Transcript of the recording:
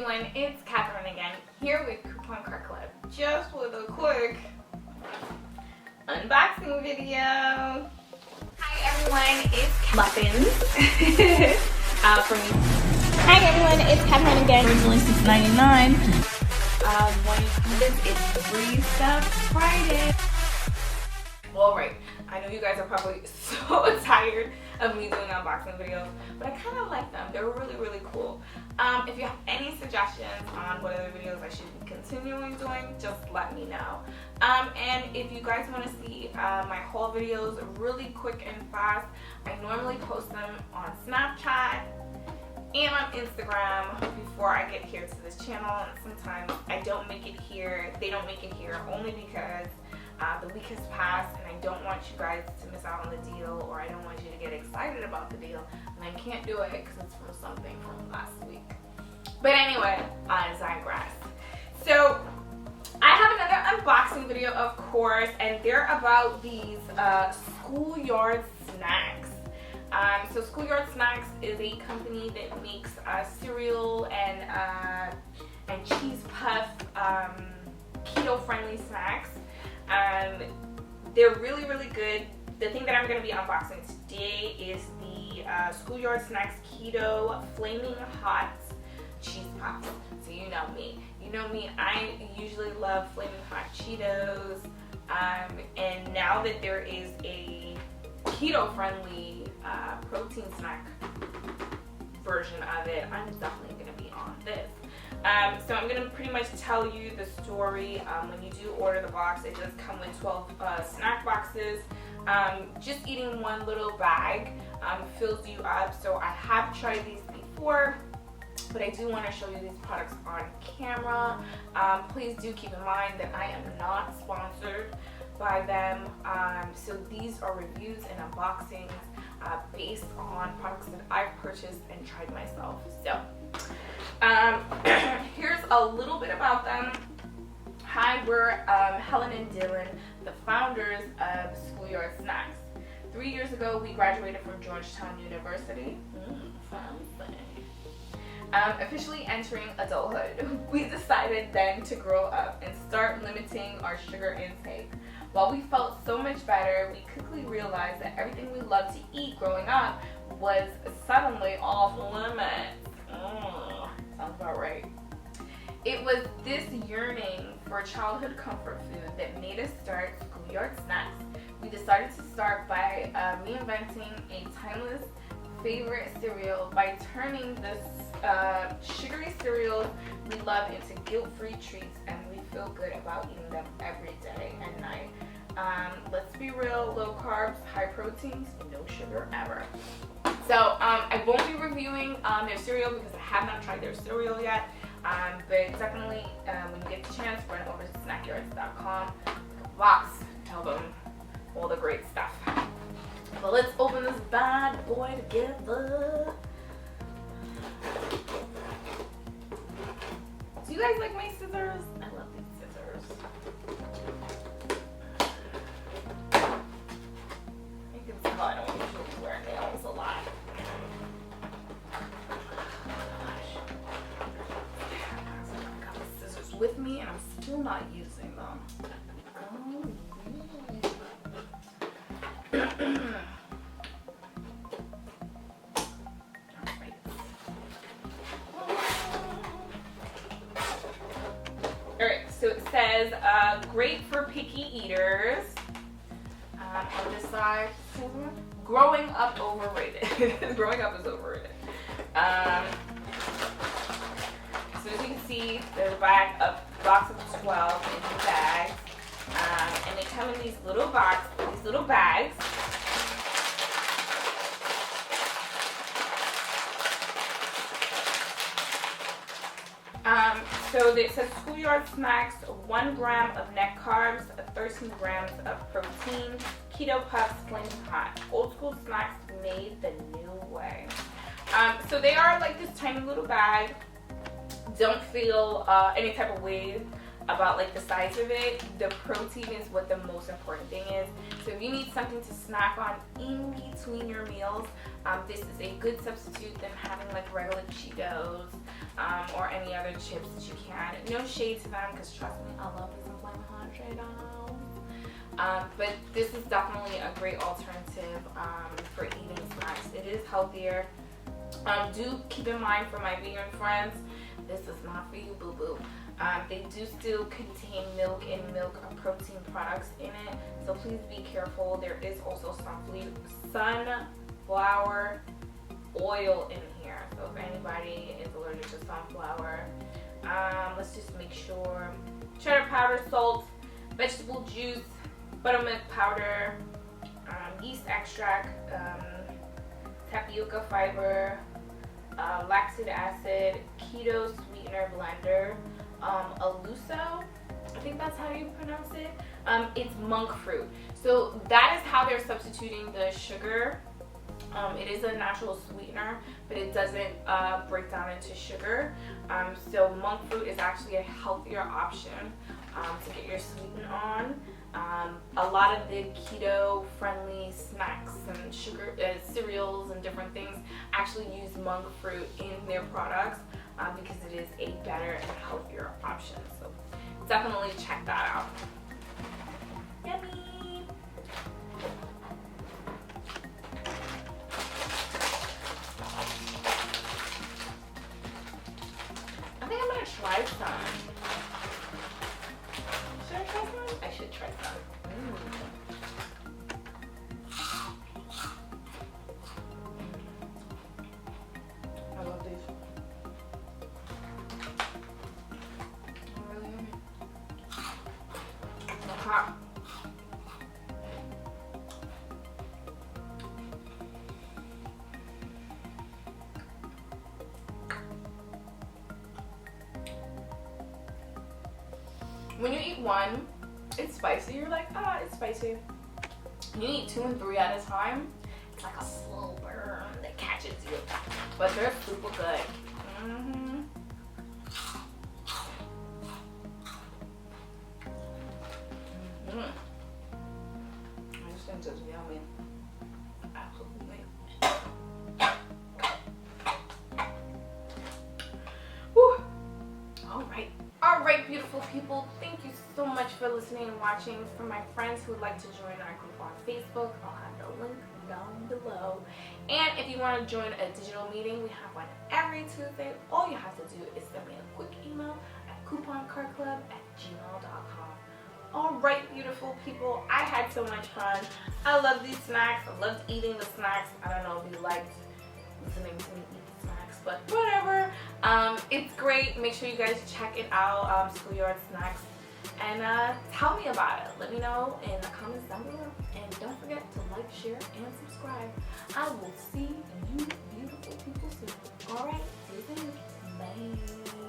everyone, it's Catherine again, here with Coupon Cart Club, just with a quick unboxing video. Hi everyone, it's Muffins from Hi everyone, it's Catherine again. Originally $6.99. It's Free Stuff Friday. Well, right, I know you guys are probably so tired of me doing unboxing videos, but I kind of like them. They're really, really cool. If you have any suggestions on what other videos I should be continuing doing, just let me know. And if you guys want to see my haul videos really quick and fast, I normally post them on Snapchat and on Instagram before I get here to this channel. And sometimes I don't make it here, they don't make it here, only because the week has passed and I don't want you guys to miss out on the deal, or I don't want you to get excited about the deal and I can't do it because it's from something from last week. But anyway, I digress. So I have another unboxing video, of course, and they're about these schoolyard snacks. So Schoolyard Snacks is a company that makes cereal and cheese puff keto-friendly snacks. They're really, really good. The thing that I'm going to be unboxing today is the Schoolyard Snacks Keto Flaming Hot Cheese Puffs. So you know me. You know me, I usually love Flaming Hot Cheetos. And now that there is a keto-friendly protein snack version of it, I'm definitely going to be on this. So I'm going to pretty much tell you the story. When you do order the box, it does come with 12 snack boxes. Just eating one little bag fills you up. So I have tried these before, but I do want to show you these products on camera. Please do keep in mind that I am not sponsored by them. So these are reviews and unboxings based on products that I've purchased and tried myself. So here's a little bit about them. Hi, we're Helen and Dylan, the founders of Schoolyard Snacks. 3 years ago, we graduated from Georgetown University. Officially entering adulthood, we decided then to grow up and start limiting our sugar intake. While we felt so much better, we quickly realized that everything we loved to eat growing up was suddenly off limits. Sounds about right. It was this yearning for childhood comfort food that made us start Schoolyard Snacks. We decided to start by reinventing a timeless favorite cereal by turning this sugary cereals we love into guilt-free treats, and we feel good about eating them every day and night. Let's be real, low carbs, high proteins, no sugar ever. So I won't be reviewing their cereal because I have not tried their cereal yet, but definitely when you get the chance, run over to snackyards.com, box, tell them all the great stuff. So let's open this bad boy together. Do you guys like my scissors? I love these scissors. You can tell I don't usually wear nails a lot. I got the scissors with me and I'm still not using them. Alright, so it says great for picky eaters. On this side, growing up overrated. Growing up is overrated. So as you can see, there's a box of 12 in the bag. And they come in these little bags. So it says Schoolyard Snacks, 1 gram of net carbs, 13 grams of protein, keto puffs, flaming hot. Old school snacks made the new way. So they are like this tiny little bag. Don't feel any type of way about like the size of it. The protein is what the most important thing is. So if you need something to snack on in between your meals, this is a good substitute than having like regular Cheetos or any other other chips that you can. No shade to them, because trust me, I love me some Flamin' Hot Cheetos. But this is definitely a great alternative for eating snacks. It is healthier. Do keep in mind, for my vegan friends, this is not for you, boo-boo. They do still contain milk and milk protein products in it, so please be careful. There is also sunflower oil in here, so if anybody is allergic to sunflower, let's just make sure. Cheddar powder, salt, vegetable juice, buttermilk powder, yeast extract, tapioca fiber, lactic acid, keto sweetener blender, aluso, I think that's how you pronounce it. It's monk fruit. So that is how they're substituting the sugar. It is a natural sweetener, but it doesn't break down into sugar. So monk fruit is actually a healthier option to get your sweeten on. A lot of the keto-friendly snacks and sugar cereals and different things actually use monk fruit in their products because it is a better and healthier option. So definitely check that out. Yummy! I think I'm gonna try some. Should I try some? I should try some. I love these. They're really yummy. They're hot. When you eat one, it's spicy. You're like, ah, it's spicy. When you eat 2 and 3 at a time, it's like a slow burn that catches you. But they're super good. This thing's just yummy. Absolutely. Whew. Alright, beautiful people. Thank you so much for listening and watching. For my friends who would like to join our group on Facebook, I'll have the link down below. And if you want to join a digital meeting, we have one every Tuesday. All you have to do is send me a quick email at couponcardclub@gmail.com. Alright, beautiful people, I had so much fun. I love these snacks. I loved eating the snacks. I don't know if you liked listening to me eat the snacks, but whatever. It's great. Make sure you guys check it out, Schoolyard Snacks, and tell me about it. Let me know in the comments down below, and don't forget to like, share, and subscribe. I will see you beautiful people soon. Alright, see you soon. Bye.